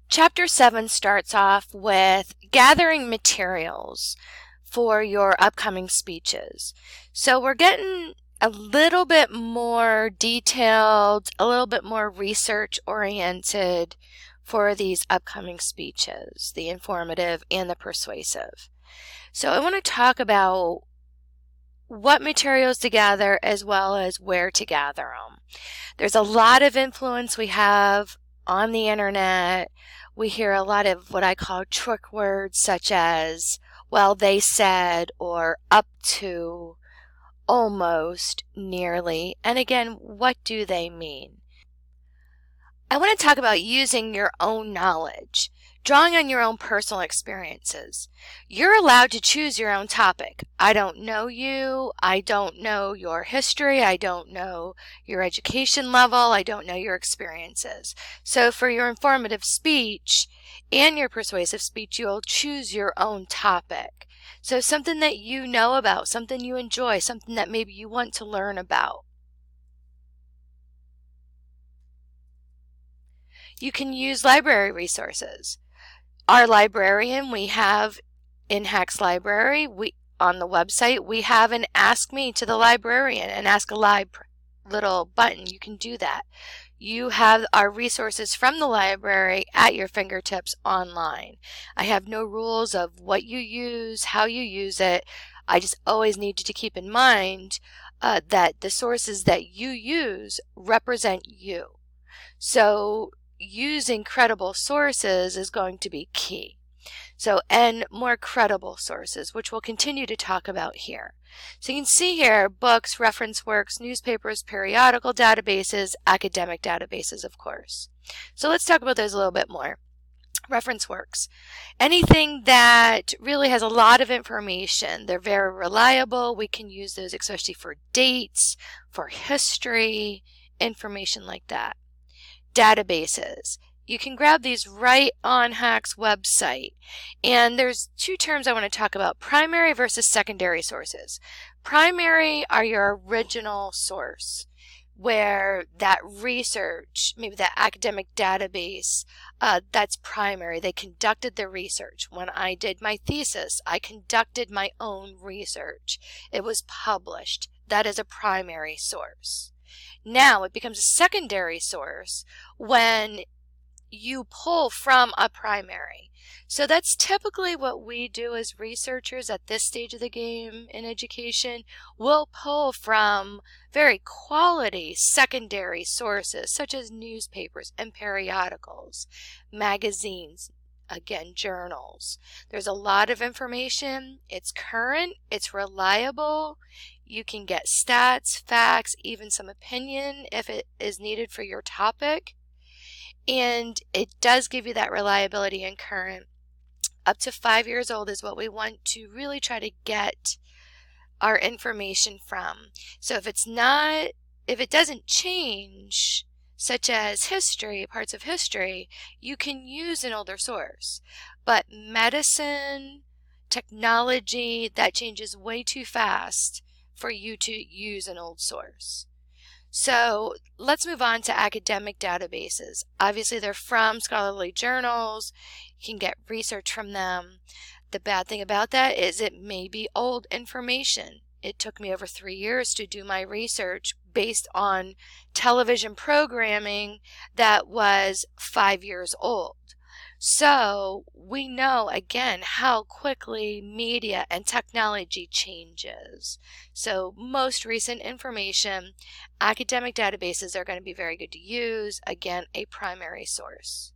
Chapter 7 starts off with gathering materials for your upcoming speeches. So we're getting a little bit more detailed, a little bit more research oriented for these upcoming speeches, the informative and the persuasive. So I want to talk about what materials to gather as well as where to gather them. There's a lot of influence we have on the internet. We hear a lot of what I call trick words such as, well, they said, or up to, almost, nearly. And again, what do they mean? I want to talk about using your own knowledge, drawing on your own personal experiences. You're allowed to choose your own topic. I don't know you. I don't know your history. I don't know your education level. I don't know your experiences. So for your informative speech and your persuasive speech, you'll choose your own topic. So something that you know about, something you enjoy, something that maybe you want to learn about. You can use library resources. Our librarian we have in Hacks Library, on the website, we have an Ask Me to the Librarian, an Ask a Lib little button. You can do that. You have our resources from the library at your fingertips online. I have no rules of what you use, how you use it. I just always need you to keep in mind that the sources that you use represent you. So using credible sources is going to be key. So, and more credible sources, which we'll continue to talk about here. So you can see here books, reference works, newspapers, periodical databases, academic databases, of course. So let's talk about those a little bit more. Reference works. Anything that really has a lot of information. They're very reliable. We can use those especially for dates, for history, information like that. Databases. You can grab these right on Hacks website. And there's two terms I want to talk about, primary versus secondary sources. Primary are your original source, where that research, maybe that academic database, that's primary. They conducted the research. When I did my thesis, I conducted my own research. It was published. That is a primary source. Now it becomes a secondary source when you pull from a primary. So that's typically what we do as researchers at this stage of the game in education. We'll pull from very quality secondary sources such as newspapers and periodicals, magazines, again, journals. There's a lot of information. It's current, it's reliable. You can get stats, facts, even some opinion if it is needed for your topic. And it does give you that reliability and current. Up to 5 years old is what we want to really try to get our information from. So if it doesn't change, such as history, parts of history, you can use an older source. But medicine, technology, that changes way too fast for you to use an old source. So let's move on to academic databases. Obviously, they're from scholarly journals. You can get research from them. The bad thing about that is it may be old information. It took me over 3 years to do my research based on television programming that was 5 years old. So we know, again, how quickly media and technology changes. So most recent information, academic databases are going to be very good to use. Again, a primary source.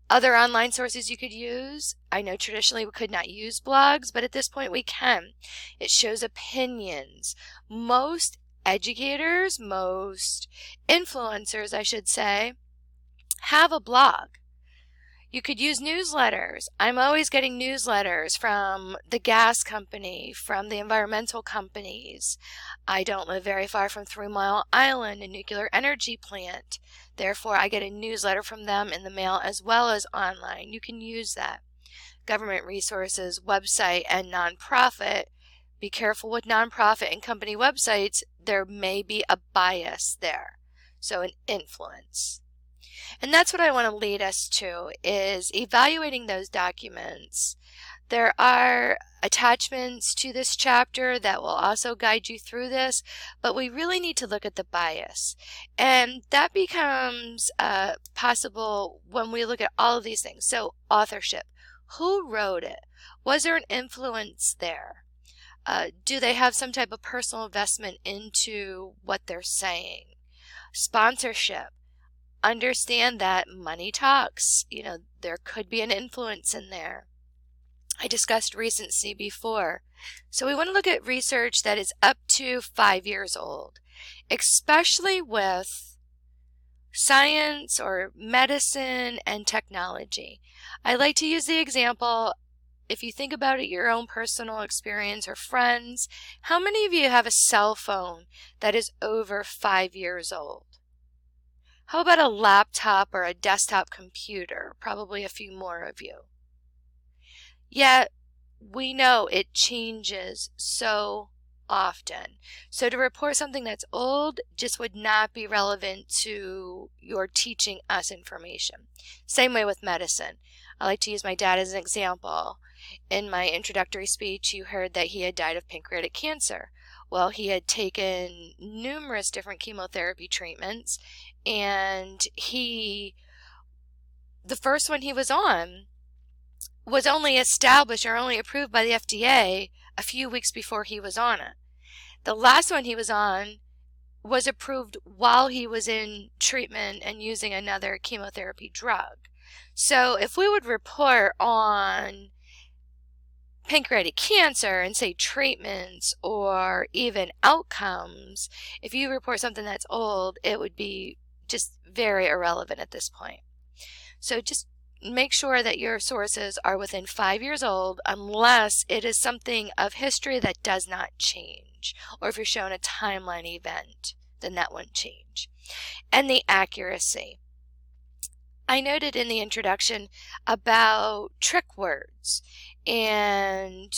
Other online sources you could use, I know traditionally we could not use blogs, but at this point we can. It shows opinions. Most educators, most influencers, I should say, have a blog. You could use newsletters. I'm always getting newsletters from the gas company, from the environmental companies. I don't live very far from 3 Mile Island, a nuclear energy plant. Therefore, I get a newsletter from them in the mail as well as online. You can use that. Government resources, website, and nonprofit. Be careful with nonprofit and company websites. There may be a bias there, so an influence. And that's what I want to lead us to, is evaluating those documents. There are attachments to this chapter that will also guide you through this, but we really need to look at the bias. And that becomes possible when we look at all of these things. So authorship, who wrote it? Was there an influence there? Do they have some type of personal investment into what they're saying? Sponsorship. Understand that money talks. You know, there could be an influence in there. I discussed recency before. So we want to look at research that is up to 5 years old, especially with science or medicine and technology. I like to use the example, if you think about it, your own personal experience or friends, how many of you have a cell phone that is over 5 years old? How about a laptop or a desktop computer? Probably a few more of you. Yet, we know it changes so often. So to report something that's old just would not be relevant to your teaching us information. Same way with medicine. I like to use my dad as an example. In my introductory speech, you heard that he had died of pancreatic cancer. Well, he had taken numerous different chemotherapy treatments, and the first one he was on was only established or only approved by the FDA a few weeks before he was on it. The last one he was on was approved while he was in treatment and using another chemotherapy drug. So if we would report on pancreatic cancer and say treatments or even outcomes, if you report something that's old, it would be just very irrelevant at this point. So just make sure that your sources are within 5 years old, unless it is something of history that does not change, or if you're shown a timeline event, then that won't change. And the accuracy. I noted in the introduction about trick words and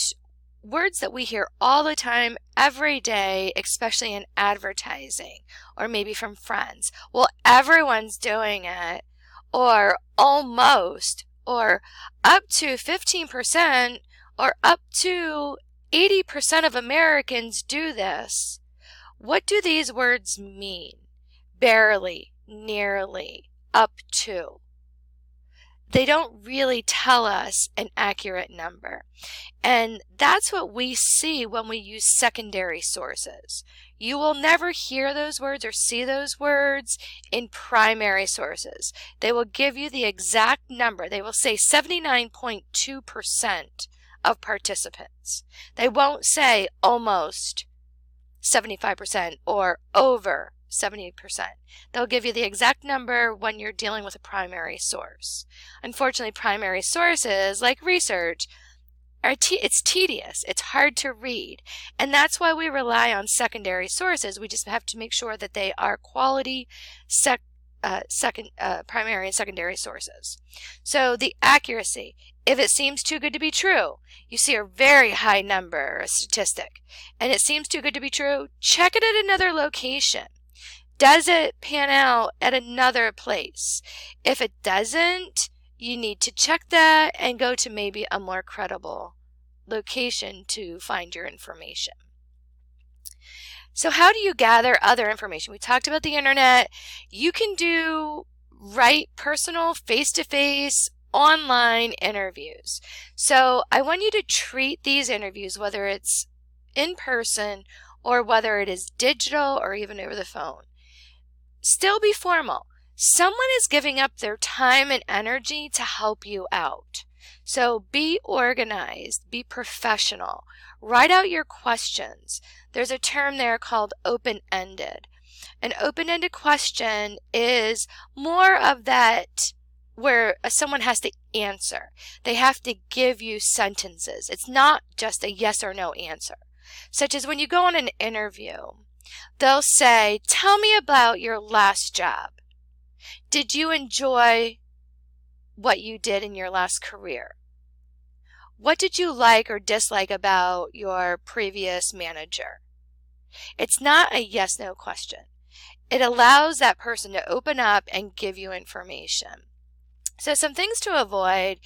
words that we hear all the time, every day, especially in advertising or maybe from friends. Well, everyone's doing it, or almost, or up to 15%, or up to 80% of Americans do this. What do these words mean? Barely, nearly, up to. They don't really tell us an accurate number. And that's what we see when we use secondary sources. You will never hear those words or see those words in primary sources. They will give you the exact number. They will say 79.2% of participants. They won't say almost 75% or over 70%. They'll give you the exact number when you're dealing with a primary source. Unfortunately, primary sources, like research, it's tedious, it's hard to read, and that's why we rely on secondary sources. We just have to make sure that they are quality primary and secondary sources. So the accuracy, if it seems too good to be true, you see a very high number, a statistic, and it seems too good to be true, check it at another location. Does it pan out at another place? If it doesn't, you need to check that and go to maybe a more credible location to find your information. So how do you gather other information? We talked about the internet. You can write personal, face-to-face, online interviews. So I want you to treat these interviews, whether it's in person or whether it is digital or even over the phone, still be formal. Someone is giving up their time and energy to help you out. So be organized, be professional. Write out your questions. There's a term there called open-ended. An open-ended question is more of that where someone has to answer. They have to give you sentences. It's not just a yes or no answer. Such as when you go on an interview, they'll say, tell me about your last job. Did you enjoy what you did in your last career? What did you like or dislike about your previous manager? It's not a yes-no question. it allows that person to open up and give you information. So some things to avoid,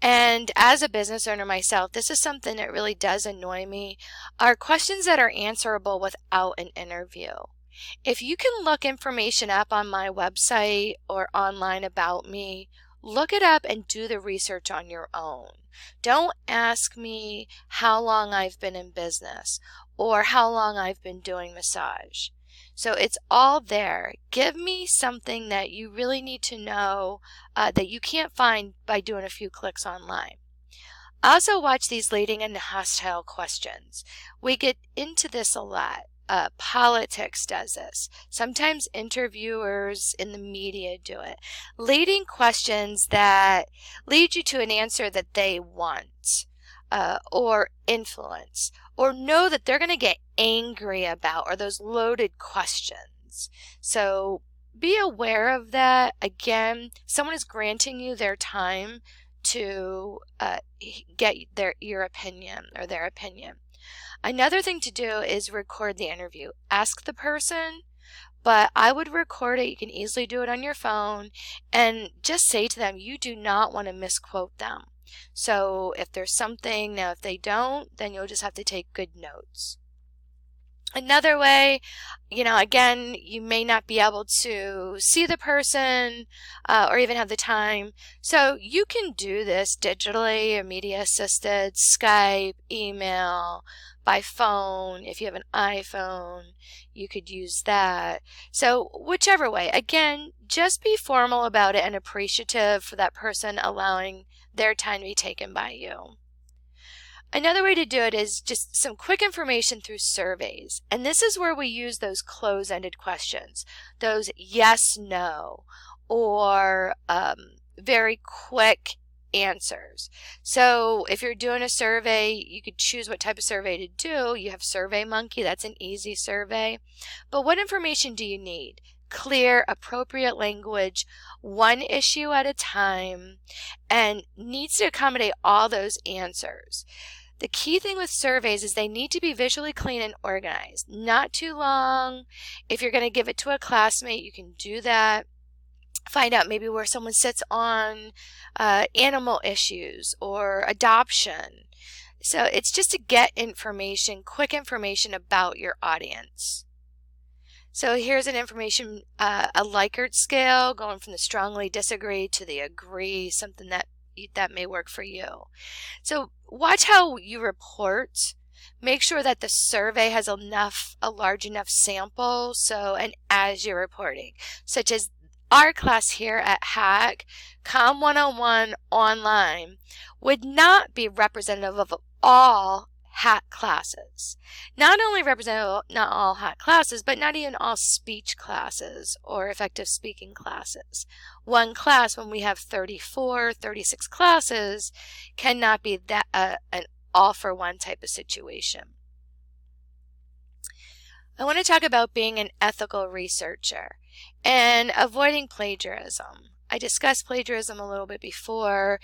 and as a business owner myself, this is something that really does annoy me, are questions that are answerable without an interview. If you can look information up on my website or online about me, look it up and do the research on your own. Don't ask me how long I've been in business or how long I've been doing massage. So it's all there. Give me something that you really need to know that you can't find by doing a few clicks online. Also watch these leading and hostile questions. We get into this a lot. Politics does this. Sometimes interviewers in the media do it. Leading questions that lead you to an answer that they want or influence or know that they're going to get angry about, or those loaded questions. So be aware of that. Again, someone is granting you their time to get your opinion or their opinion. Another thing to do is record the interview. Ask the person, but I would record it. You can easily do it on your phone and just say to them, you do not want to misquote them. So if there's something, now if they don't, then you'll just have to take good notes. Another way, again, you may not be able to see the person or even have the time. So you can do this digitally, or media assisted, Skype, email, by phone. If you have an iPhone, you could use that. So whichever way, again, just be formal about it and appreciative for that person allowing their time to be taken by you. Another way to do it is just some quick information through surveys. And this is where we use those close-ended questions, those yes, no, or very quick answers. So if you're doing a survey, you could choose what type of survey to do. You have SurveyMonkey, that's an easy survey. But what information do you need? Clear, appropriate language, one issue at a time, and needs to accommodate all those answers. The key thing with surveys is they need to be visually clean and organized. Not too long. If you're going to give it to a classmate, you can do that. Find out maybe where someone sits on animal issues or adoption. So it's just to get information, quick information about your audience. So here's an information, a Likert scale, going from the strongly disagree to the agree, something that may work for you. So watch how you report. Make sure that the survey has a large enough sample, and as you're reporting, such as our class here at HACC, COM 101 online would not be representative of all HACC classes. Not only representative, not all HACC classes, but not even all speech classes or effective speaking classes. One class, when we have 34, 36 classes, cannot be that an all-for-one type of situation. I want to talk about being an ethical researcher and avoiding plagiarism. I discussed plagiarism a little bit before,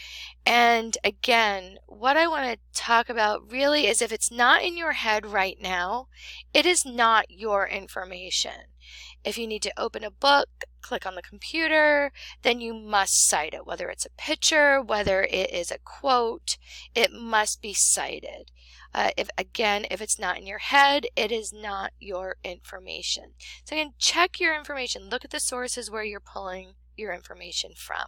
and again, what I want to talk about really is if it's not in your head right now, it is not your information. If you need to open a book, click on the computer, then you must cite it, whether it's a picture, whether it is a quote, it must be cited. If it's not in your head, it is not your information. So again, check your information. Look at the sources where you're pulling your information from.